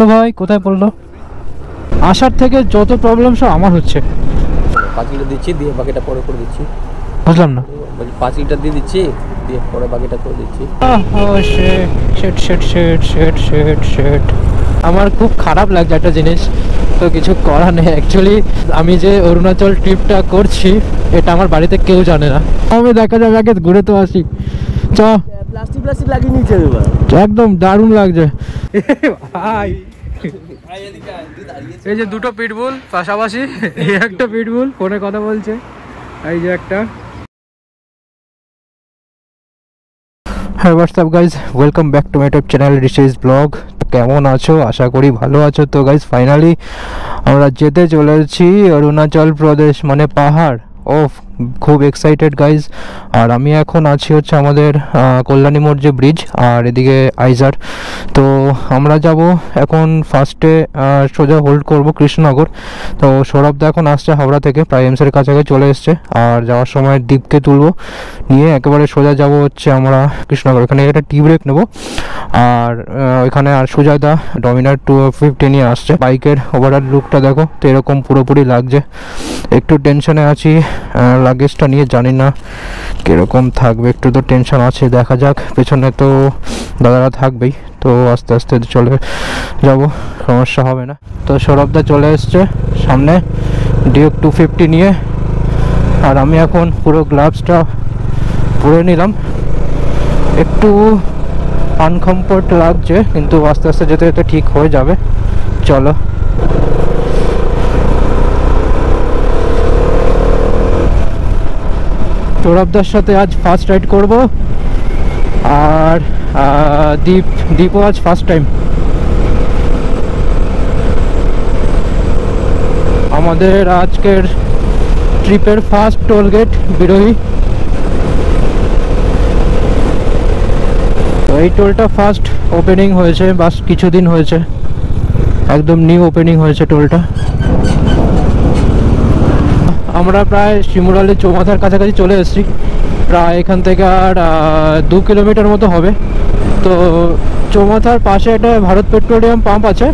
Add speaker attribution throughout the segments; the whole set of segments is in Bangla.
Speaker 1: তো ভাই কোথায় পড়লো? আসার থেকে যত প্রবলেম সব আমার হচ্ছে।
Speaker 2: 5 লিটার দিচ্ছি, দিয়ে বাকিটা পরে করে দিচ্ছি।
Speaker 1: বুঝলাম না।
Speaker 2: 5 লিটার দিয়ে দিচ্ছি, দিয়ে পরে বাকিটা করে দিচ্ছি।
Speaker 1: আমার খুব খারাপ লাগছে একটা জিনিস, তো কিছু করার নেই। অ্যাকচুয়ালি আমি যে অরুণাচল ট্রিপটা করছি এটা আমার বাড়িতে কেউ জানে না। আমি দেখা যাবে, আগে ঘুরে তো আসি। চ,
Speaker 2: প্লাস্টিক লাগিয়ে নিয়েছে এবার,
Speaker 1: একদম দারুণ লাগছে ভাই। এই যে দুটো পিটবুল পাশাপাশি, এই একটা পিটবুল ফোনে কথা বলছে, এই যে একটা। হ্যাঁ, what's up guys, welcome back to my YouTube channel Rishi's blog. কেমন আছো? আশা করি ভালো আছো। তো গাইজ ফাইনালি আমরা যেতে চলেছি অরুণাচল প্রদেশ, মানে পাহাড়। ও খুব এক্সাইটেড গাইজ। আর আমি এখন আছি হচ্ছে আমাদের কল্যাণী মোড় যে ব্রিজ, আর এদিকে আইজার। তো আমরা যাব এখন ফার্স্টে সোজা হোল্ড করব কৃষ্ণনগর। তো সৌরভদা এখন আসছে হাওড়া থেকে, প্রায় এমসের কাছাকাছি চলে এসছে। আর যাওয়ার সময় দ্বীপকে তুলবো, নিয়ে একেবারে সোজা যাব হচ্ছে আমরা কৃষ্ণনগর। এখানে একটা টি ব্রেক নেবো। আর ওইখানে আর সুজয়দা ডমিনার 250 নিয়ে আসছে। বাইকের ওভারঅল লুকটা দেখো, তো এরকম পুরোপুরি লাগছে। একটু টেনশনে আছি লাগেজটা নিয়ে, জানি না কীরকম থাকবে, একটু তো টেনশন আছে। দেখা যাক, পেছনে তো দাদারা থাকবেই, তো আস্তে আস্তে চলে যাব, সমস্যা হবে না। তো সৌরভদা চলে এসছে সামনে ডিউক 250 নিয়ে। আর আমি এখন পুরো গ্লাভসটা পরে নিলাম। একটু আনকমফোর্ট লাগছে, কিন্তু আস্তে আস্তে যেতে যেতে ঠিক হয়ে যাবে। চলো। সৌরভদার সাথে আজ ফার্স্ট রাইড করব, আর দীপও আজ ফার্স্ট টাইম। আমাদের আজকের ট্রিপের ফার্স্ট টোল গেট বিরোহী। তো এই টোলটা ফার্স্ট ওপেনিং হয়েছে, বাস কিছুদিন হয়েছে, একদম নিউ ওপেনিং হয়েছে টোলটা। আমরা প্রায় শিমুরালি চৌমাথার কাছাকাছি চলে এসেছি। প্রায় এখান থেকে আর 2 কিলোমিটার মতো হবে। তো চৌমাথার পাশে একটা ভারত পেট্রোলিয়াম পাম্প আছে,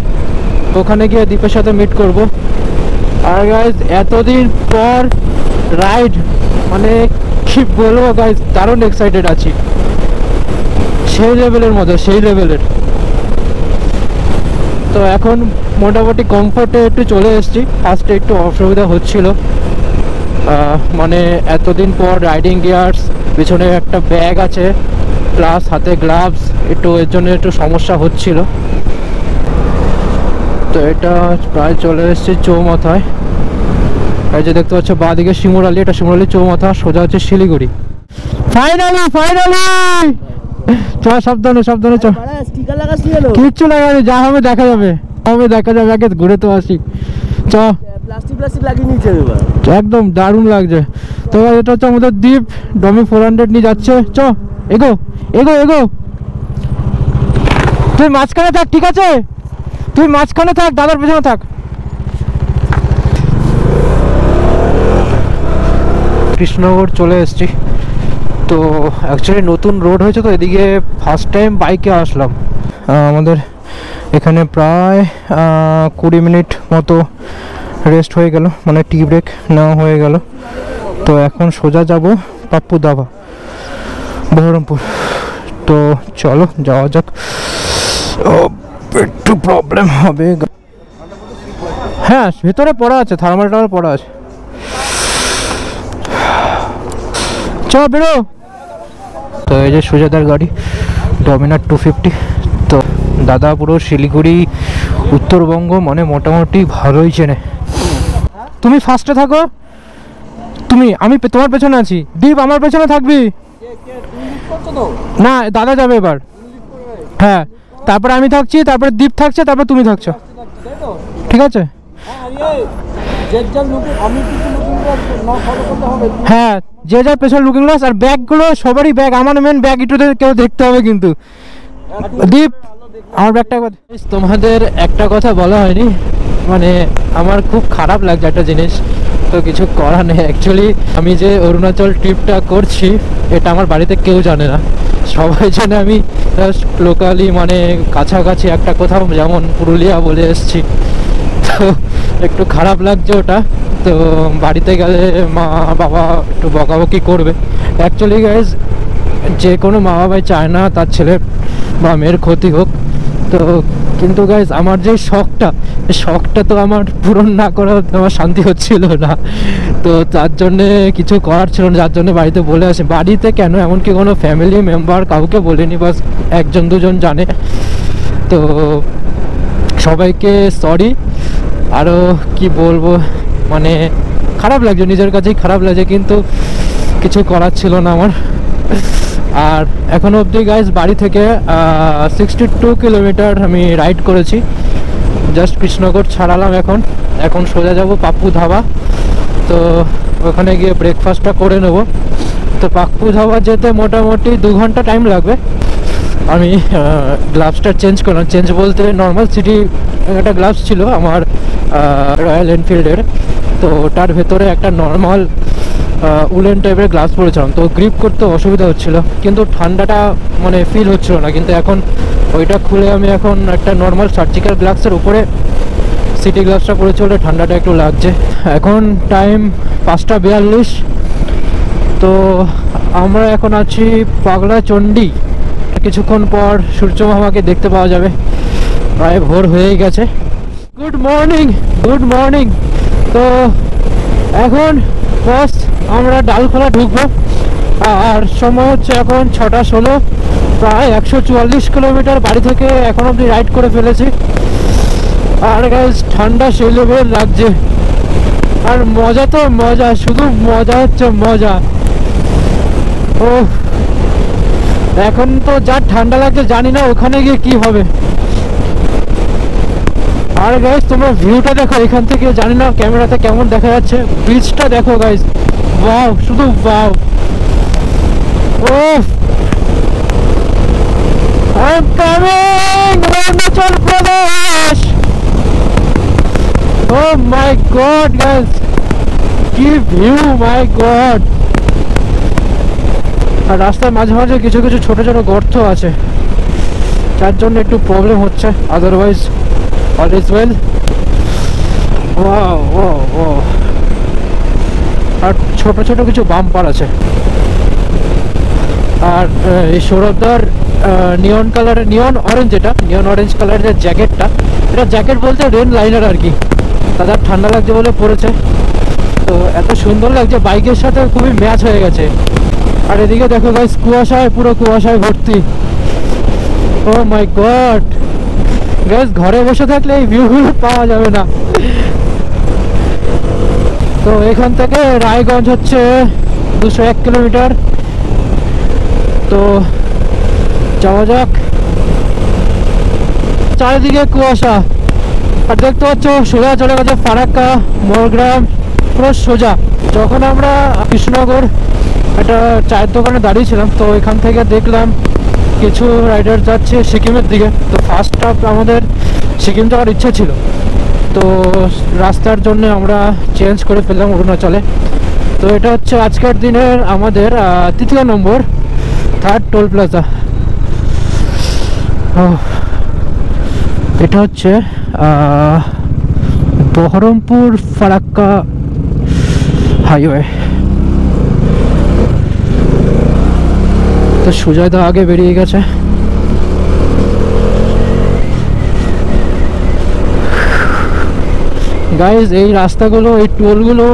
Speaker 1: ওখানে গিয়ে দীপের সাথে মিট করব। আর গাইজ এতদিন পর রাইড, মানে কি বলবো গাইজ, দারুণ এক্সাইটেড আছি, সেই লেভেলের মতো, সেই লেভেলের। তো এখন মোটামুটি কমফোর্টে একটু চলে এসেছি। ফার্স্টে একটু অসুবিধা হচ্ছিল, মানে এতদিন পর রাইডিং গিয়ার্স, পিছনে একটা ব্যাগ আছে, প্লাস হাতে গ্লাভস, একটু এর জন্য একটু সমস্যা হচ্ছিল। তো এটা প্রায় চলে এসেছি চৌমাথায়। এই যে দেখতে পাচ্ছ বাঁদিকে শিমুরালি, এটা শিমুরালি চৌমাথা, সোজা হচ্ছে শিলিগুড়ি। ফাইনালি ফাইনালি চ, সাবধানে সাবধানে চ। কিচ্ছু লাগাবে, যা হবে দেখা যাবে, হবে দেখা যাবে, আগে ঘুরে তো আসি। চ,
Speaker 2: প্লাস্টিক লাগিয়ে নিয়েছে এবার,
Speaker 1: একদম দারুণ লাগছে। তো এটা হচ্ছে আমাদের দ্বীপ, ডমি 400 নিয়ে যাচ্ছে। চ, এগো এগো এগো। তুই মাঝখানে থাক, ঠিক আছে? তুই মাঝখানে থাক, দাদার পেছনে থাক। কৃষ্ণনগর চলে এসেছি। তো অ্যাকচুয়ালি নতুন রোড হয়েছে, তো এদিকে ফার্স্ট টাইম বাইকে আসলাম। আমাদের এখানে প্রায় 20 মিনিট মতো রেস্ট হয়ে গেল, মানে টি ব্রেক নেওয়া হয়ে গেল। তো এখন সোজা যাব পাপ্পু দাবা, বহরমপুর। তো চলো যাওয়া যাক। একটু প্রবলেম হবে। হ্যাঁ, ভেতরে পড়া আছে, থার্মাল টাওয়ার পড়া আছে। চ, বেরো। তো এই যে সুজাদার গাড়ি, ডমিনার 250। তো দাদা পুরো শিলিগুড়ি উত্তরবঙ্গ মানে মোটামুটি ভালোই চেনে। তুমি ফার্স্টে থাকো, আমি তোমার পেছনে আছি। দীপ আমার পেছনে থাকবি না, দাদা যাবে এবার। হ্যাঁ, তারপরে আমি থাকছি, তারপরে দীপ থাকছে, তারপরে তুমি থাকছো, ঠিক আছে? হ্যাঁ, যে যার পেছনে লুকিং গ্লাস আর ব্যাগগুলো সবারই ব্যাগ, আমার মেন ব্যাগ একটু কেউ দেখতে হবে কিন্তু। দীপ, আমার ব্যাগটা। তোমাদের একটা কথা বলা হয়নি, মানে আমার খুব খারাপ লাগছে একটা জিনিস, তো কিছু করার নেই। অ্যাকচুয়ালি আমি যে অরুণাচল ট্রিপটা করছি এটা আমার বাড়িতে কেউ জানে না, সবাই জানে আমি জাস্ট লোকালি মানে কাছাকাছি একটা কোথাও যেমন পুরুলিয়া বলে এসেছি। তো একটু খারাপ লাগছে ওটা। তো বাড়িতে গেলে মা বাবা একটু বকাবকি করবে। অ্যাকচুয়ালি গাইজ যে কোনো মা বাবাই চায় না তার ছেলের বা মেয়ের ক্ষতি হোক। তো কিন্তু গাইজ আমার যে শখটা তো আমার পূরণ না করা আমার শান্তি হচ্ছিল না। তো তার জন্যে কিছু করার ছিল না, যার জন্য বাড়িতে বলে আসে। বাড়িতে কেন, এমনকি কোনো ফ্যামিলি মেম্বার কাউকে বলিনি, বাস একজন দুজন জানে। তো সবাইকে সরি। আরও কি বলবো, মানে খারাপ লাগছে, নিজের কাছেই খারাপ লাগছে, কিন্তু কিছু করার ছিল না আমার। আর এখনও অবধি গাইজ বাড়ি থেকে 62 কিলোমিটার আমি রাইড করেছি। জাস্ট কৃষ্ণনগর ছাড়ালাম, এখন সোজা যাব পাপ্পু ধাবা। তো ওখানে গিয়ে ব্রেকফাস্টটা করে নেব। তো পাপ্পু ধাবা যেতে মোটামুটি 2 ঘন্টা টাইম লাগবে। আমি গ্লাভসটা চেঞ্জ করলাম, চেঞ্জ বলতে নর্মাল সিটি একটা গ্লাভস ছিল আমার রয়্যাল এনফিল্ডের, তো ওটার ভেতরে একটা নর্মাল উলেন টাইপের গ্লাভস পরেছিলাম। তো গ্রিপ করতে অসুবিধা হচ্ছিল, কিন্তু ঠান্ডাটা মানে ফিল হচ্ছিল না। কিন্তু এখন ওইটা খুলে আমি এখন একটা নর্মাল সার্জিক্যাল গ্লাভসের উপরে সিটি গ্লাভসটা পরেছি, ওটা ঠান্ডাটা একটু লাগছে। এখন টাইম 5:42। তো আমরা এখন আছি পাগলা চণ্ডী। কিছুক্ষণ পর সূর্য মামাকে দেখতে পাওয়া যাবে, প্রায় ভোর হয়েই গেছে। Good morning. তো এখন বাস আমরা ডালখোলা ঢুকবো, আর সময় হচ্ছে এখন 6:16। প্রায় 144 কিলোমিটার বাড়ি থেকে এখন অবধি রাইড করে ফেলেছি। আর গাইস ঠান্ডা সেই লেভেল লাগছে, আর মজা তো মজা, শুধু মজা হচ্ছে মজা। ও এখন তো যা ঠান্ডা লাগছে, জানি না ওখানে গিয়ে কি হবে। আর গাইস তোমরা ভিউটা দেখো এখান থেকে, জানি না ক্যামেরাতে কেমন দেখা যাচ্ছে। বিচটা দেখো গাইস, ওয়াও, শুধু ওয়াও। ও I'm coming, Arunachal Pradesh. Oh my god guys, কি ভিউ, মাই গড। আর রাস্তায় মাঝে মাঝে কিছু কিছু ছোট ছোট গর্ত আছে, যার জন্য একটু প্রবলেম হচ্ছে, আদারওয়াইজ অল ইজ ওয়েল। আর ছোট ছোট কিছু বাম্পার আছে। আর এই সৌরভদার নিয়ন কালারের, নিয়ন অরেঞ্জ কালারের জ্যাকেটটা, এটা জ্যাকেট বলতে রেন লাইনার আর কি, তাদের ঠান্ডা লাগছে বলে পড়েছে। তো এত সুন্দর লাগছে, বাইকের সাথে খুবই ম্যাচ হয়ে গেছে। আর এদিকে দেখো গাইস, পুরো কুয়াশায় ভর্তি। ও মাই গড গাইস, ঘরে বসে থাকলে এই ভিউগুলো পাওয়া যাবে না। তো এখান থেকে রায়গঞ্জ হচ্ছে 201 কিলোমিটার। তো যাওয়া যাক। চারিদিকে কুয়াশা, আর দেখতে পাচ্ছ সোজা চলে গেছে ফারাক্কা, মোরগ্রাম, পুরো সোজা। যখন আমরা কৃষ্ণনগর একটা চায়ের দোকানে দাঁড়িয়েছিলাম, তো এখান থেকে দেখলাম কিছু রাইডার যাচ্ছে সিকিমের দিকে। তো ফার্স্ট স্টপ আমাদের সিকিম যাওয়ার ইচ্ছা ছিল, তো রাস্তার জন্য আমরা চেঞ্জ করে ফেললাম অরুণাচলে। তো এটা হচ্ছে আজকের দিনের আমাদের 3য় নম্বর, 3rd টোল প্লাজা। এটা হচ্ছে বহরমপুর ফারাক্কা হাইওয়ে। তো সুজয়দা আগে বেরিয়ে গেছে। গাইজ এই রাস্তাগুলো, এই টোলগুলো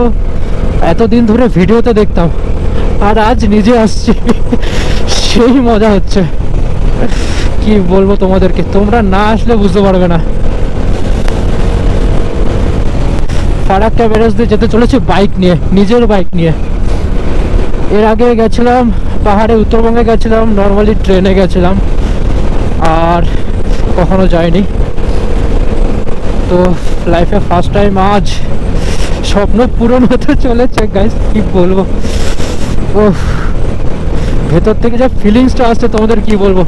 Speaker 1: এতদিন ধরে ভিডিওতে দেখতাম, আর আজ নিজে আসছি, সেই মজা হচ্ছে। কি বলবো তোমাদেরকে, তোমরা না আসলে বুঝতে পারবে না। ফারাক্কা ব্যারেজ দিয়ে যেতে চলেছি বাইক নিয়ে, নিজের বাইক নিয়ে। এর আগে গেছিলাম পাহাড়ে, উত্তরবঙ্গে গেছিলাম নর্মালি, ট্রেনে গেছিলাম, আর কখনো যাইনি। তো লাইফে ফার্স্ট টাইম আজ স্বপ্ন পূরণ হতে চলেছে গাইস, কি বলবো। ও ভেতর থেকে যা ফিলিংসটা আসছে তোমাদের কি বলবো।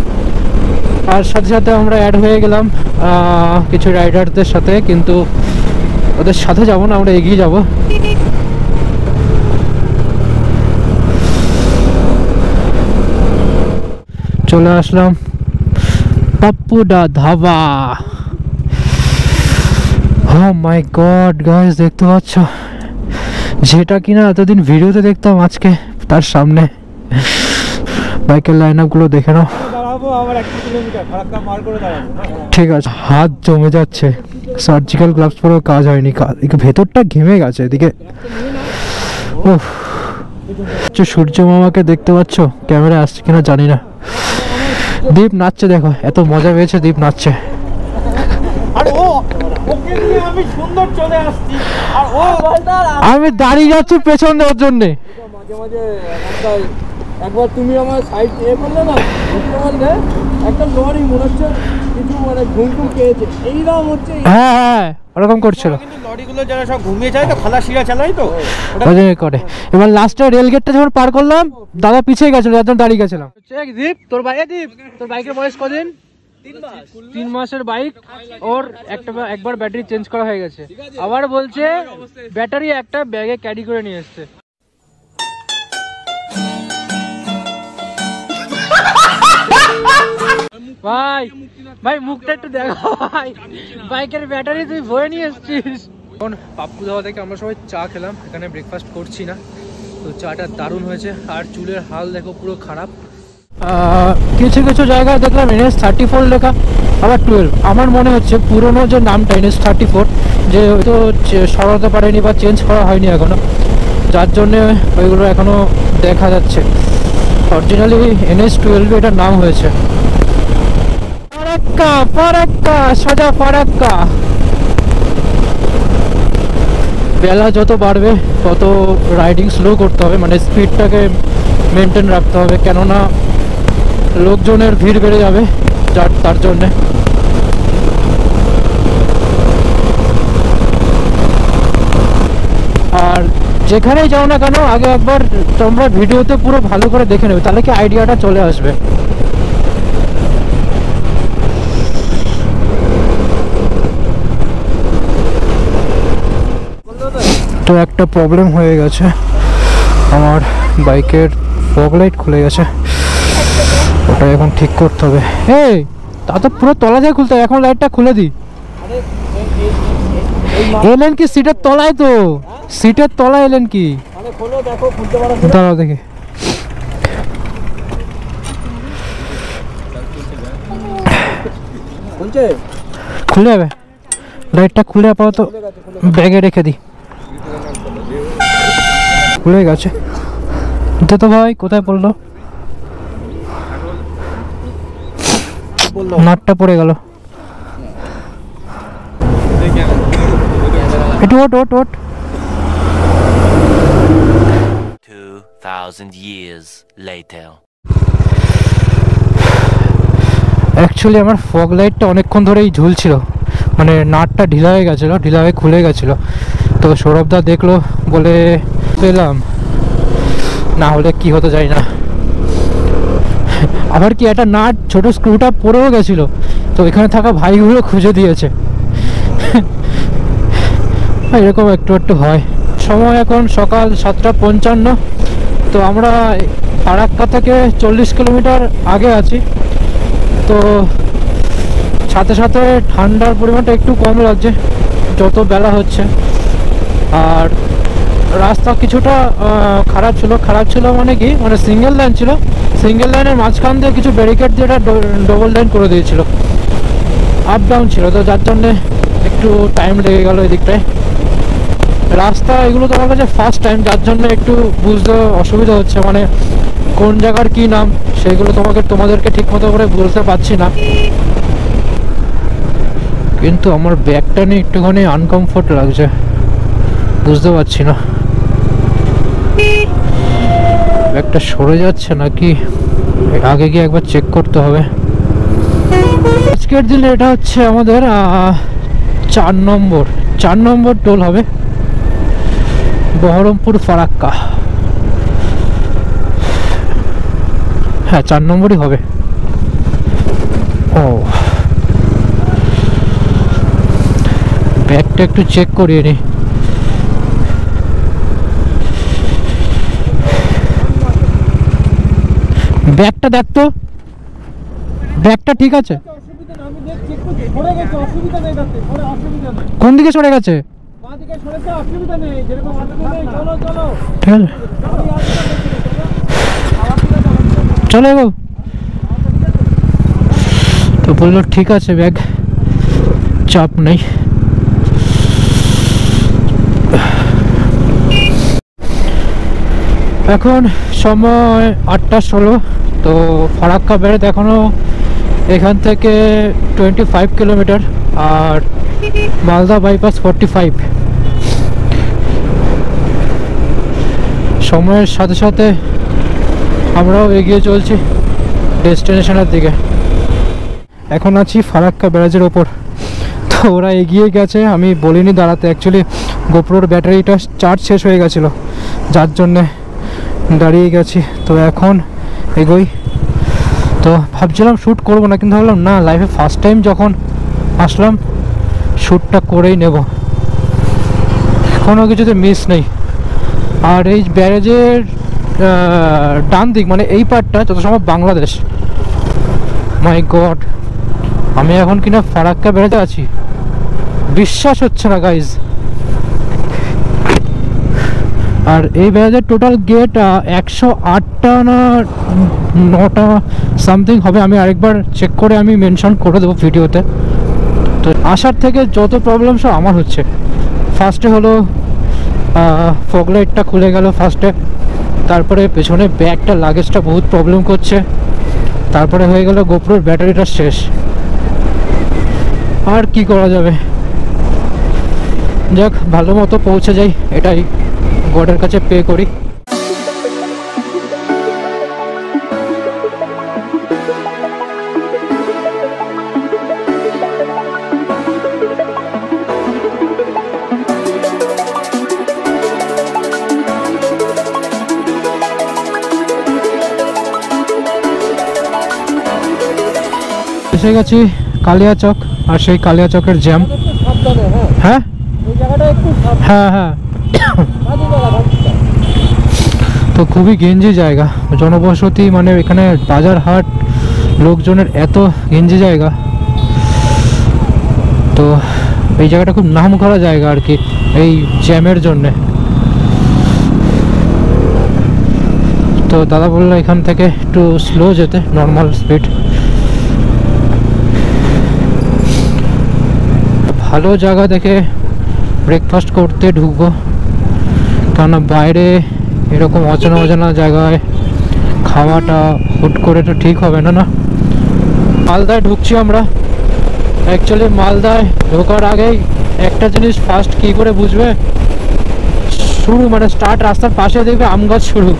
Speaker 1: আর সাথে সাথে আমরা অ্যাড হয়ে গেলাম কিছু রাইডারদের সাথে, কিন্তু ওদের সাথে যাব না, আমরা এগিয়ে যাব। চলে আসলাম পাপ্পুডা ধাবা। ও মাই গড গাইস, দেখতে পাচ্ছ যেটা কিনা এতদিন ভিডিওতে দেখতাম, আজকে তার সামনে। বাইকের লাইন আপ গুলো দেখে নাও। ঠিক আছে, হাত জমে যাচ্ছে, সার্জিক্যাল গ্লাভস পরেও কাজ হয়নি, ভেতরটা ঘেমে গেছে এদিকে। সূর্য মামাকে দেখতে পাচ্ছ, ক্যামেরা আসছে কিনা জানি না। দীপ নাচছে, দেখো এত মজা পেয়েছে দীপ নাচছে। আমি দাঁড়িয়ে যাচ্ছি পেছন দেওয়ার জন্যে।
Speaker 2: একবার তুমি আমার সাইড করলে না, একটা লরি মনে হচ্ছে কিছু মানে ঘুম খেয়েছে, এইরকম হচ্ছে।
Speaker 1: হ্যাঁ হ্যাঁ, ওরকম করছিল।
Speaker 2: লরিগুলো যারা সব ঘুমিয়ে যায় তো, খালাসিরা চালাই তো
Speaker 1: করে। এবার লাস্টে রেল গেটটা যখন পার করলাম, দাদা পিছিয়ে গেছিল, একজন দাঁড়িয়ে গেছিলাম। দীপ তোর বাইকের বয়স কদিন? 3 মাসের বাইক, ওর একবার ব্যাটারি চেঞ্জ করা হয়ে গেছে, আবার বলছে ব্যাটারি একটা ব্যাগে ক্যারি করে নিয়ে এসছে। ভাই মুখটা একটু দেখো ভাই, বাইকের ব্যাটারি তুই ভরে নিয়ে এসছিস। এখন পাপ্পু ধাবা থেকে আমরা সবাই চা খেলাম, এখানে ব্রেকফাস্ট করছি না, তো চাটা দারুণ হয়েছে। আর চুলের হাল দেখো পুরো খারাপ। কিছু কিছু জায়গায় দেখলাম NS34 লেখা, আবার 12। আমার মনে হচ্ছে পুরনো যে নামটা NS34, যে হয়তো সরাতে পারেনি বা চেঞ্জ করা হয়নি এখনো, যার জন্যে ওইগুলো এখনো দেখা যাচ্ছে। অরিজিনালি NS12 এটার নাম হয়েছে। ফারাক্কা সোজা ফারাক্কা। বেলা যত বাড়বে তত রাইডিং স্লো করতে হবে, মানে স্পিডটাকে মেনটেন রাখতে হবে, কেননা লোকজনের ভিড় বেড়ে যাবে তার জন্যে। আর যেখানেই যাও না কেন, আগে একবার তোমরা ভিডিওতে পুরো ভালো করে দেখে নেবে, তাহলে কি আইডিয়াটা চলে আসবে। তো একটা প্রবলেম হয়ে গেছে, আমার বাইকের ফগ লাইট খুলে গেছে, ওটা এখন ঠিক করতে হবে। এই তা তো পুরো তলা দিয়ে খুলতে হবে, এখন লাইটটা খুলে দিই। এলেন কি সিটের তলায়? তো সিটের তলায় এলেন কি? দাঁড়াও দেখি। খুলে যাবে, লাইটটা খুলে আপাতত ব্যাগে রেখে দিই। খুলে গেছে তো ভাই, কোথায় পড়লো? নাটটা পড়ে গেল। একটু ওট ওট ওট।
Speaker 3: 2000 years later.
Speaker 1: অ্যাকচুয়ালি আমার ফগ লাইটটা অনেকক্ষণ ধরেই ঝুলছিল, মানে নাটটা ঢিলা হয়ে গেছিলো, ঢিলা হয়ে খুলে গেছিলো। তো সৌরভদা দেখলো বলে পেলাম, না হলে কি হতো জানি না। আবার কি একটা নাট ছোট স্ক্রুটা পড়েও গেছিল, তো এখানে থাকা ভাইগুলো খুঁজে দিয়েছে। এরকম একটু একটু হয়। সময় এখন সকাল 7:55। তো আমরা ফারাক্কা থেকে 40 কিলোমিটার আগে আছি, তো সাথে সাথে ঠান্ডার পরিমাণটা একটু কম লাগছে যত বেলা হচ্ছে। আর রাস্তা কিছুটা খারাপ ছিল মানে কি, মানে সিঙ্গেল লাইন ছিল, সিঙ্গেল লাইনের মাঝখান দিয়ে কিছু ব্যারিকেড দিয়ে এটা ডবল লাইন করে দিয়েছিল, আপ ডাউন ছিল, তো যার জন্যে একটু টাইম লেগে গেল এদিকটায়। রাস্তা এগুলো তো আমার কাছে ফার্স্ট টাইম, যার জন্য একটু বুঝতে অসুবিধা হচ্ছে, মানে কোন জায়গার কি নাম সেগুলো তোমাদেরকে ঠিক মতো করে বলতে পারছি না। কিন্তু আমার ব্যাগটা নিয়ে একটুখানি আনকমফোর্ট লাগছে, বুঝতে পারছি না ব্যাগটা সরে যাচ্ছে নাকি, আগে গিয়ে একবার চেক করতে হবে। আজকের দিনে এটা হচ্ছে আমাদের 4 নম্বর টোল হবে, বহরমপুর ফারাক্কা। হ্যাঁ 4 নম্বরই হবে। ও ব্যাগটা একটু চেক করিয়ে নি। ব্যাগটা দেখ তো, ব্যাগটা ঠিক আছে?
Speaker 2: অসুবিধা নেই, আমি দেখছি একটু সরে গেছে, অসুবিধা নেই তাতে, অসুবিধা নেই।
Speaker 1: কোন দিকে সরে গেছে?
Speaker 2: বাঁ দিকে সরেছে, অসুবিধা নেই, যেরকম অসুবিধা নেই। চলো চলো
Speaker 1: ঠিক আছে, চলো গো। তো বললো ঠিক আছে, ব্যাগ চাপ নেই। এখন সময় 8:16। তো ফারাক্কা বেড়াতে এখনও এখান থেকে 25 কিলোমিটার, আর মালদা বাইপাস 45। সময়ের সাথে সাথে আমরাও এগিয়ে চলছি ডেস্টিনেশনের দিকে। এখন আছি ফারাক্কা ব্যারাজের ওপর। তো ওরা এগিয়ে গেছে, আমি বলিনি দাঁড়াতে, অ্যাকচুয়ালি গোপ্রোর ব্যাটারিটা চার্জ শেষ হয়ে গেছিলো, যার জন্যে দাঁড়িয়ে গেছি। তো এখন এগোই। তো ভাবছিলাম শ্যুট করবো না, কিন্তু ভাবলাম না, লাইফে ফার্স্ট টাইম যখন আসলাম শ্যুটটা করেই নেব, কোনো কিছুতে মিস নেই। আর এই ব্যারেজের ডান দিক, মানে এই পার্টটা যত সম্ভব বাংলাদেশ। মাই গড, আমি এখন কিনা ফারাক্কা ব্যারেজে আছি, বিশ্বাস হচ্ছে না গাইজ। আর এই ব্যারেজের টোটাল গেট 108টা না 9টা সামথিং হবে। আমি আরেকবার চেক করে আমি মেনশন করে দেবো ভিডিওতে। তো আসার থেকে যত প্রবলেম সব আমার হচ্ছে। ফার্স্টে হলো ফগ লাইটটা খুলে গেল ফার্স্টে, তারপরে পেছনে ব্যাগটা লাগেজটা বহুত প্রবলেম করছে, তারপরে হয়ে গেল গোপ্রোর ব্যাটারিটা শেষ। আর কি করা যাবে, যাক ভালো মতো পৌঁছে যাই, এটাই গডের কাছে পে করি। এসে গেছি কালিয়াচক, আর সেই কালিয়াচকের জ্যাম।
Speaker 2: সাবধানে, হ্যাঁ
Speaker 1: হ্যাঁ
Speaker 2: এই জায়গাটা একটু
Speaker 1: হ্যাঁ হ্যাঁ তো খুবই গেঞ্জি জায়গা, জনবসতি, মানে এখানে বাজার হাট, লোকজনের এত গেঞ্জি জায়গা। তো এই জায়গাটা খুব নাম করা জায়গা আর কি এই জ্যামের জন্যে। তো দাদা বললো এখান থেকে একটু স্লো যেতে, নর্মাল স্পিড। ভালো জায়গা দেখে ব্রেকফাস্ট করতে ঢুকবো, কেননা বাইরে এরকম অচেনা অচেনা জায়গায় খাওয়াটা হুট করে তো ঠিক হবে না। না, মালদায় ঢুকছি আমরা। অ্যাকচুয়ালি মালদায় ঢোকার আগেই একটা জিনিস ফার্স্ট কী করে বুঝবে, শুরু মানে স্টার্ট রাস্তার পাশে দেখবে আম গাছ শুরু,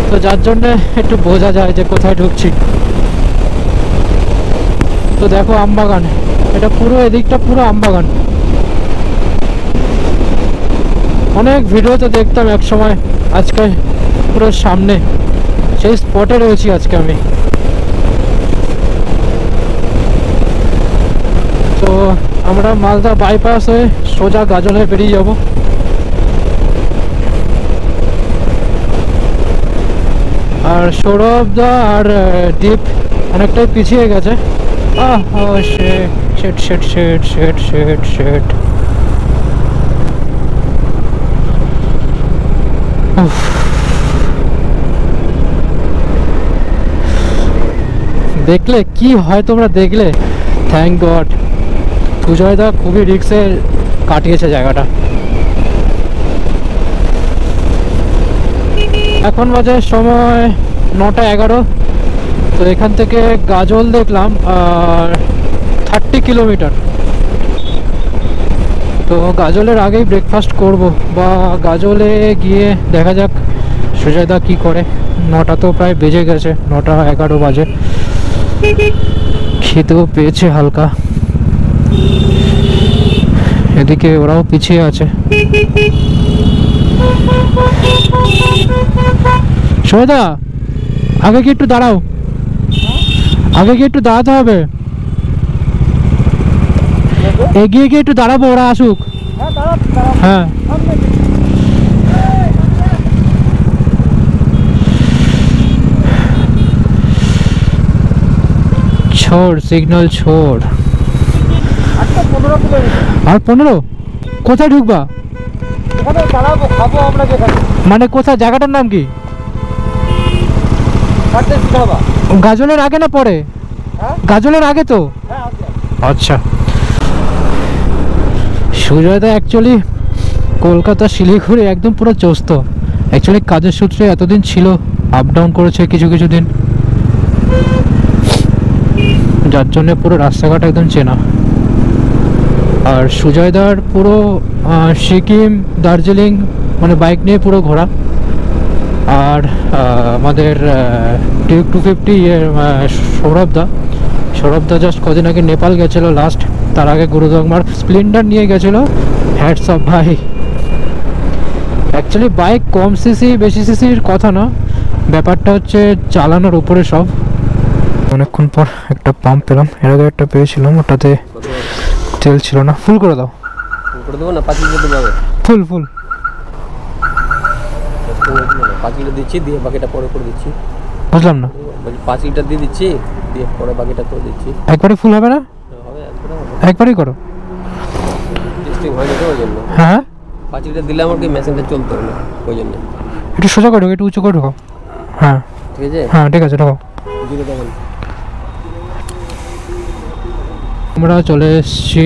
Speaker 1: তো যার জন্যে একটু বোঝা যায় যে কোথায় ঢুকছি। তো দেখো আমবাগান, এটা পুরো এদিকটা পুরো আমবাগান। অনেক ভিডিওতে দেখতাম এক সময়, আজকে পুরো সামনে সেই স্পটে রয়েছি আজকে আমি। তো আমরা মালদা বাইপাস হয়ে সোজা গাজল হয়ে বেরিয়ে যাব। আর সৌরভ দা আর দীপ অনেকটাই পিছিয়ে গেছে। শেট শেট শেট শেট শেট শেট। দেখলে কি হয়, তোমরা দেখলে। থ্যাংক গড সুজয় দা খুবই রিক্সে কাটিয়েছে জায়গাটা। এখন বাজে সময় 9:11। তো এখান থেকে গাজল দেখলাম আর 30 কিলোমিটার। তো গাজলের আগেই ব্রেকফাস্ট করব, বা গাজলে গিয়ে দেখা যাক সুজয়দা কি করে। 9টা তো প্রায় বেজে গেছে, 9:11 বাজে। খেতেও পেয়েছে হালকা, এদিকে ওরাও পিছিয়ে আছে। সুজয়দা আগে কি একটু দাঁড়াও, আগে কি একটু দাঁড়াতে হবে, এগিয়ে গিয়ে একটু দাঁড়াবো, ওরা আসুক। হ্যাঁ छोड़ सिग्नल छोड़
Speaker 2: 15 কিলোমিটার।
Speaker 1: আর 15 কোথায় ঢুকবা
Speaker 2: এখানে দাঁড়াবো, খাবো আমরা যেখানে।
Speaker 1: মানে কোথায় জায়গাটার নাম কি
Speaker 2: পারদেশি ধাবা।
Speaker 1: গাজলের আগে না পরে
Speaker 2: হ্যাঁ
Speaker 1: গাজলের আগে তো
Speaker 2: হ্যাঁ আছে।
Speaker 1: আচ্ছা সুজয়দা অ্যাকচুয়ালি কলকাতা শিলিগুড়ি একদম পুরো চস্ত অ্যাকচুয়ালি কাজের সূত্রে এতদিন ছিল আপ ডাউন করেছে কিছু কিছু দিন যার জন্য পুরো রাস্তাঘাট একদম চেনা আর সুজয়দার পুরো সিকিম দার্জিলিং মানে বাইক নিয়ে পুরো ঘোরা আর আমাদের টিউক 250 সৌরভদা জাস্ট কদিন আগে নেপাল গেছিল লাস্ট তার আগে গুরুদংমার স্প্লেন্ডার নিয়ে গেছিল হ্যাটস অফ ভাই অ্যাকচুয়ালি বাইক কম সিসি বেশি সিসির কথা না ব্যাপারটা হচ্ছে চালানোর উপরে সব অনেকক্ষণ পর একটা পাম্প পেলাম এর আগে একটা পেয়েছিলাম ওটাতে তেল ছিল না ফুল করে দাও
Speaker 2: করে দেবো না 5 লিটার দেবো
Speaker 1: ফুল ফুল
Speaker 2: 5 লিটার দিচ্ছি দিয়ে বাকিটা পরে করে দিচ্ছি
Speaker 1: বুঝলাম না
Speaker 2: বলছি 5 লিটার দিয়ে দিচ্ছি দিয়ে পরে বাকিটা করে দিচ্ছি
Speaker 1: একবারে ফুল হবে না
Speaker 2: হবে একবারে হবে
Speaker 1: একবারই করো
Speaker 2: টেস্টিং হয় না তো ওই জন্য
Speaker 1: হ্যাঁ
Speaker 2: 5 লিটার দিলে আমার কি মেশিনটা চলতে হবে না ওই জন্য
Speaker 1: একটু সোজা করে ঢোকো একটু উঁচু করে ঢোকো হ্যাঁ
Speaker 2: ঠিক আছে
Speaker 1: হ্যাঁ ঠিক আছে ঢোকো
Speaker 2: দিলে তখন
Speaker 1: আমরা চলে এসেছি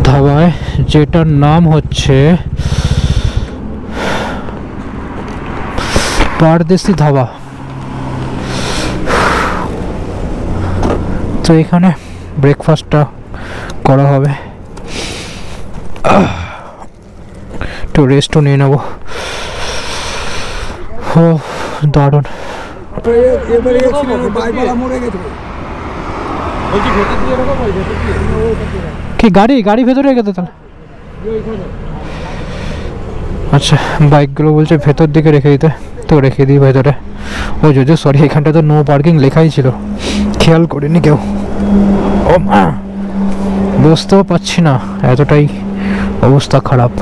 Speaker 1: ধাবায় যেটার নাম হচ্ছে পারদেশি ধাবা তো এখানে ব্রেকফাস্টটা করা হবে একটু রেস্টও নিয়ে নেবো ও দারুণ
Speaker 2: এবারে এক্সিডেন্ট বাইকওয়ালা মরে গেছে বলছি ভেতর দিয়ে ঢোকা ভাই ভেতর দিয়ে
Speaker 1: কি গাড়ি ভেতরে গেছে তাহলে আচ্ছা বাইকগুলো বলছে ভেতর দিকে রেখে দিতে তো রেখে দিই ভেতরে ও যদিও সরি এখানটা তো নো পার্কিং লেখাই ছিল খেয়াল করিনি কেউ ও মা বুঝতেও পারছি না এতটাই অবস্থা খারাপ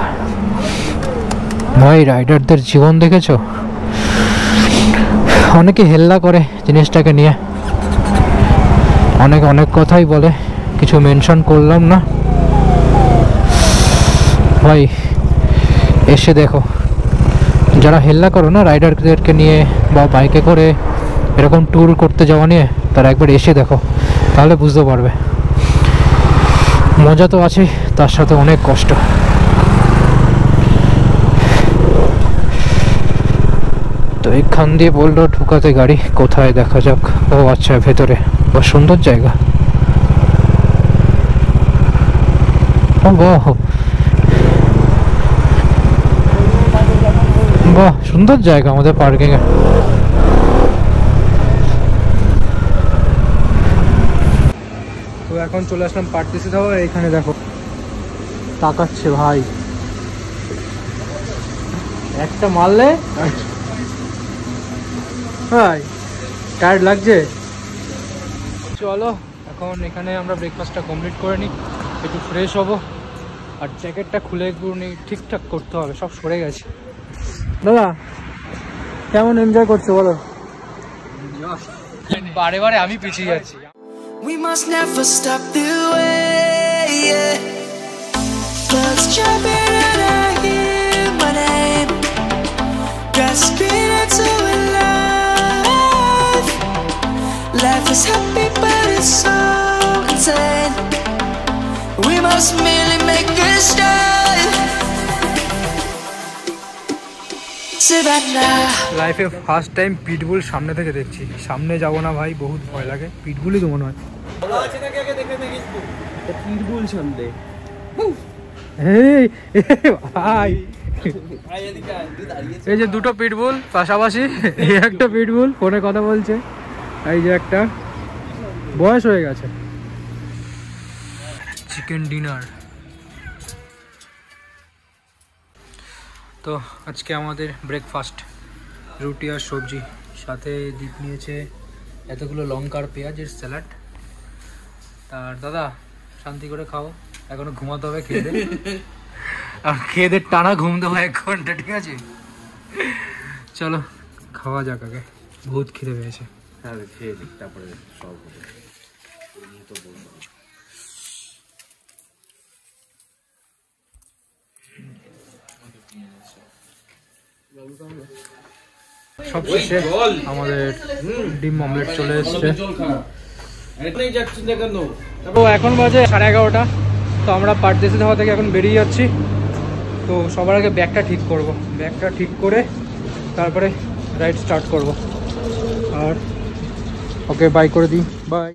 Speaker 1: ভাই রাইডারদের জীবন দেখেছো অনেকে হেল্লা করে জিনিসটাকে নিয়ে অনেক কথাই বলে কিছু মেনশন করলাম না ভাই এসে দেখো যারা হেল্লা করো না রাইডারদেরকে নিয়ে বা বাইকে করে এরকম ট্যুর করতে যাওয়া নিয়ে তারা একবার এসে দেখো তাহলে বুঝতে পারবে মজা তো আছে তার সাথে অনেক কষ্ট তো এখান দিয়ে বললো ঢুকাতে গাড়ি কোথায় দেখা যাক ও আচ্ছা ভেতরে ও সুন্দর জায়গা ও বাহ বাহ সুন্দর জায়গা আমাদের পার্কিং এ তো এখন চলে আসলাম পারদেশি ধাবা এখানে দেখো তাকাচ্ছে ভাই একটা মারলে ভাই টায়ার্ড লাগছে চলো এখন এখানে আমরা ব্রেকফাস্টটা কমপ্লিট করে নিই একটু ফ্রেশ হবো আর জ্যাকেটটা খুলে একটু ঠিকঠাক করতে হবে সব সরে গেছে দাদা কেমন এনজয় করছো বলো বারে বারে আমি পিছিয়ে যাচ্ছি
Speaker 4: We must never stop the way, yeah. Clouds jumping and I hear my name, grasping into life. Life is happy but it's so insane. We must merely make a start. Savannah.
Speaker 1: লাইফে ফার্স্ট টাইম পিটবুল সামনে থেকে দেখছি সামনে যাব না ভাই বহুত ভয় লাগে পিটবুলই তো মনে হয়
Speaker 2: পিটবুল সামনে
Speaker 1: এই ভাই এই যে দুটো পিটবুল পাশাপাশি এই একটা পিটবুল ফোনে কথা বলছে এই যে একটা বয়স হয়ে গেছে চিকেন ডিনার তো আজকে আমাদের ব্রেকফাস্ট রুটি আর সবজি সাথে দীপ নিয়েছে এতগুলো লঙ্কার পেঁয়াজের স্যালাড আর দাদা শান্তি করে খাও এখনো ঘুমাতে হবে খেয়ে দে আর খেয়ে দে টানা ঘুম দেবো 1 ঘন্টা ঠিক আছে চলো খাওয়া যাক আগে বহুত খিদে পেয়েছে
Speaker 5: হ্যাঁ খেয়ে দিক তারপরে সব হবে তো বলবো
Speaker 1: সব শেষে আমাদের ডিম অমলেট চলে এসছে। তো এখন বাজে 11:30। তো আমরা পারদেশি ধাবা থেকে এখন বেরিয়ে যাচ্ছি। তো সবার আগে ব্যাগটা ঠিক করব, ব্যাগটা ঠিক করে তারপরে রাইড স্টার্ট করব। আর ওকে বাই করে দিই, বাই।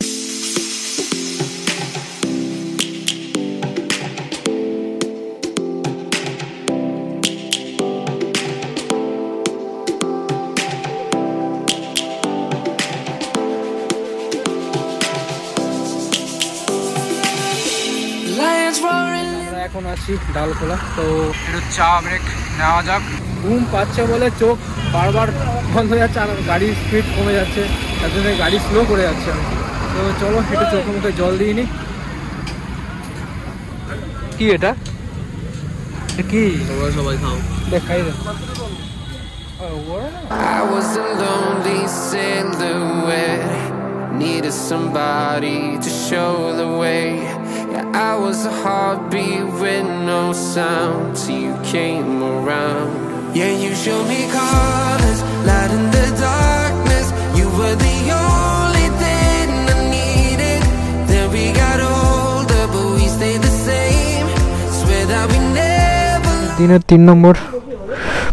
Speaker 4: Lions roaring.
Speaker 1: আমরা এখন আছি ডালখোলা। তো একটু চা ব্রেক নেওয়া যাক। ঘুম পাচ্ছে বলে চোখ বারবার বন্ধ হয়ে যাচ্ছে আর গাড়ির স্পিড কমে যাচ্ছে, তার জন্য গাড়ি স্লো করে যাচ্ছে আমি। তো চলো একটু চোখে মুখে জল দিয়ে নি। কি এটা কি
Speaker 2: সবাই খাও।
Speaker 1: দেখাই দে।
Speaker 4: I was a lonely silhouette, needed somebody to show the way. Yeah, I was a heartbeat with no sound till you came around. Yeah, you showed me colors, light in the darkness. You were the only thing I needed. Then we got older, but we stayed the same. Swear that we never.
Speaker 1: দিনের 3 নম্বর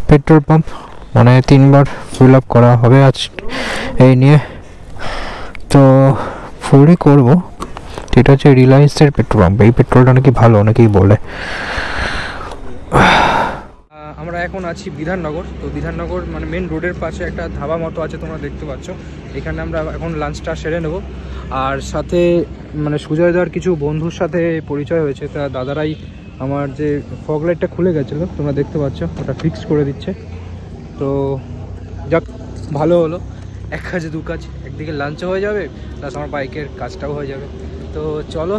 Speaker 1: পেট্রোল পাম্প, মানে 3বার ফুল আপ করা হবে আজ এই নিয়ে। তো ফুলই করব। এটা হচ্ছে রিলায়েন্সের পেট্রোল পাম্প। এই পেট্রোলটা নাকি ভালো, অনেকেই বলে। আমরা এখন আছি বিধাননগর। তো বিধাননগর মানে মেন রোডের পাশে একটা ধাবা মতো আছে, তোমরা দেখতে পাচ্ছ। এখানে আমরা এখন লাঞ্চটা সেরে নেব। আর সাথে মানে সুজয়দার কিছু বন্ধুর সাথে পরিচয় হয়েছে, তা দাদারাই আমার যে ফগ লাইটটা খুলে গেছিলো তোমরা দেখতে পাচ্ছ, ওটা ফিক্স করে দিচ্ছে। তো যাক ভালো হলো, এক কাজে দু কাজ, একদিকে লাঞ্চও হয়ে যাবে প্লাস আমার বাইকের কাজটাও হয়ে যাবে। তো চলো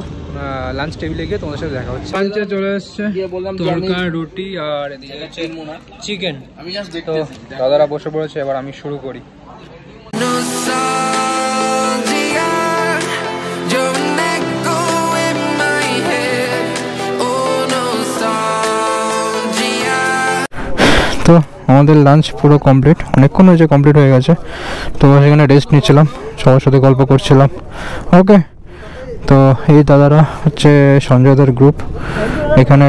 Speaker 1: লাঞ্চ টেবিলে গিয়ে তোমাদের সাথে দেখা হচ্ছে। লাঞ্চে চলে এসছে তড়কা, রুটি আর এদিকে হচ্ছে চিকেন।
Speaker 2: আমি জাস্ট
Speaker 1: তো দাদারা বসে পড়েছে, এবার আমি শুরু করি।
Speaker 4: Nostalgia, you're an echo in my head. Oh, nostalgia.
Speaker 1: তো আমাদের লাঞ্চ পুরো কমপ্লিট, অনেকক্ষণ হয়েছে কমপ্লিট হয়ে গেছে। তো সেখানে রেস্ট নিচ্ছিলাম, সবার সাথে গল্প করছিলাম। ওকে, তো এই দাদারা হচ্ছে সঞ্জয়দার গ্রুপ। এখানে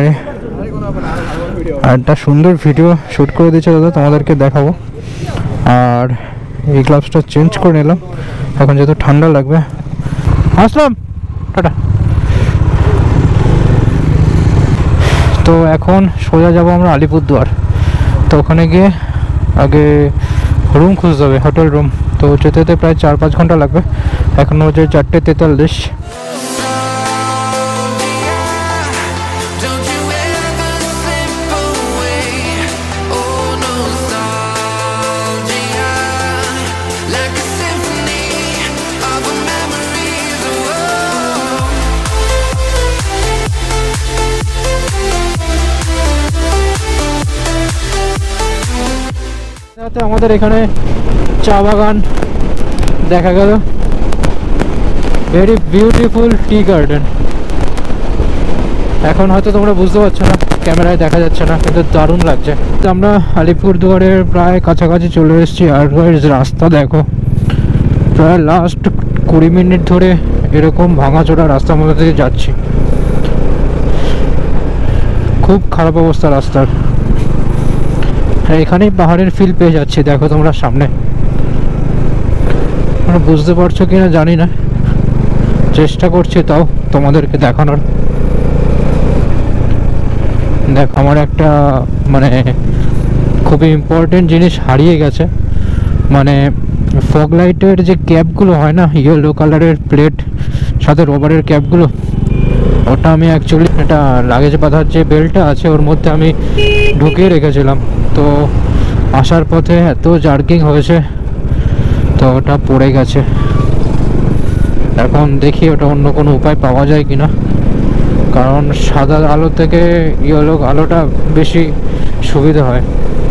Speaker 1: একটা সুন্দর ভিডিও শ্যুট করে দিয়েছে দাদা, তোমাদেরকে দেখাবো। আর এই গ্লাভসটা চেঞ্জ করে নিলাম, এখন যেহেতু ঠান্ডা লাগবে। আসলাম, টাটা। তো এখন সোজা যাব আমরা আলিপুরদুয়ার। তো ওখানে গিয়ে আগে রুম খুঁজতে হবে, হোটেল রুম। তো যেতে যেতে প্রায় 4-5 ঘন্টা লাগবে। এখন হচ্ছে 4:43।
Speaker 4: Don't you ever slip away. Oh, nostalgia, like a symphony of our memories.
Speaker 1: সাথে আমাদের এখানে চা বাগান দেখা গেল, ভেরি বিউটিফুল টি গার্ডেন। এখন হয়তো তোমরা বুঝতে পারছো না, ক্যামেরায় দেখা যাচ্ছে না, কিন্তু দারুণ লাগছে। তো আমরা আলিপুরদুয়ারের প্রায় কাছাকাছি চলে এসেছি। আর রাস্তা দেখো, প্রায় লাস্ট 20 মিনিট ধরে এরকম ভাঙাচোরা রাস্তার মধ্যে থেকে যাচ্ছি। খুব খারাপ অবস্থা রাস্তার। এখানেই পাহাড়ের ফিল পেয়ে যাচ্ছি, দেখো তোমরা সামনে। তোমরা বুঝতে পারছো কিনা জানি না, চেষ্টা করছি তাও তোমাদেরকে দেখানোর। দেখ, আমার একটা মানে খুবই ইম্পর্টেন্ট জিনিস হারিয়ে গেছে। মানে ফগ লাইটের যে ক্যাপগুলো হয় না, ইয়েলো কালারের প্লেট সাথে রবারের ক্যাপগুলো, ওটা আমি অ্যাকচুয়ালি এটা লাগেজ বাঁধার যে বেল্টটা আছে ওর মধ্যে আমি ঢুকিয়ে রেখেছিলাম। তো আসার পথে এত জার্কিং হয়েছে, তো ওটা পড়ে গেছে। এখন দেখি ওটা অন্য কোনো উপায় পাওয়া যায় কিনা, কারণ সাদা আলো থেকে ইয়েলো আলোটা বেশি সুবিধা হয়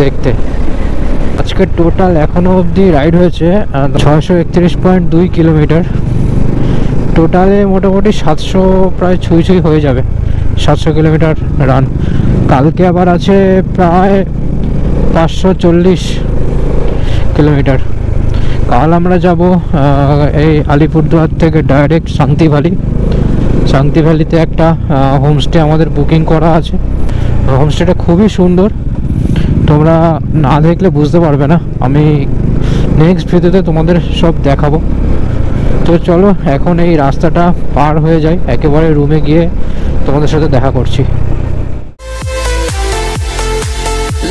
Speaker 1: দেখতে। আজকে টোটাল এখনো অবধি রাইড হয়েছে 631.2 কিলোমিটার। টোটালে মোটামুটি 700 প্রায় ছুঁই হয়ে যাবে, 700 কিলোমিটার রান। কালকে আবার আছে প্রায় 540 কিলোমিটার। কাল আমরা যাব এই আলিপুরদুয়ার থেকে ডাইরেক্ট শান্তি ভ্যালিতে একটা হোমস্টে আমাদের বুকিং করা আছে। হোমস্টেটা খুবই সুন্দর, তোমরা না দেখলে বুঝতে পারবে না। আমি নেক্সট ভিডিওতে তোমাদের সব দেখাবো। তো চলো এখন এই রাস্তাটা পার হয়ে যাই, একেবারে রুমে গিয়ে তোমাদের সাথে দেখা করছি।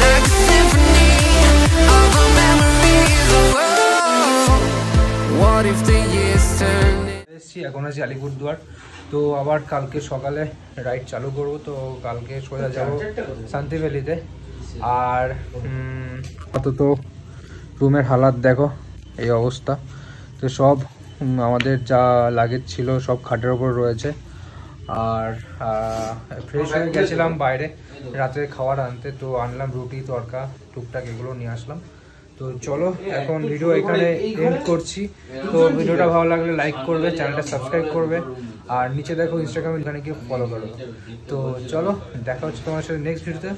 Speaker 4: Like a symphony of our memories. Oh, what if the years turn?
Speaker 1: এখন আছি আলিপুরদুয়ার। তো আবার কালকে সকালে রাইড চালু করব। তো কালকে সোজা যাব শান্তি ভ্যালিতে। আর আপাতত রুমের হালাত দেখো, এই অবস্থা। তো সব আমাদের যা লাগেজ ছিল সব খাটের ওপর রয়েছে। আর ফ্রেশ হয়ে গেছিলাম বাইরে রাতে খাবার আনতে, তো আনলাম রুটি তড়কা টুকটাক এগুলো নিয়ে আসলাম। তো চলো এখন ভিডিও এখানে এন্ড করছি। তো ভিডিওটা ভালো লাগলে লাইক করবে, চ্যানেলটা সাবস্ক্রাইব করবে, আর নিচে দেখো ইনস্টাগ্রামে এখানে গিয়ে ফলো করবে। তো চলো দেখা হচ্ছে তোমার সাথে নেক্সট ভিডিওতে।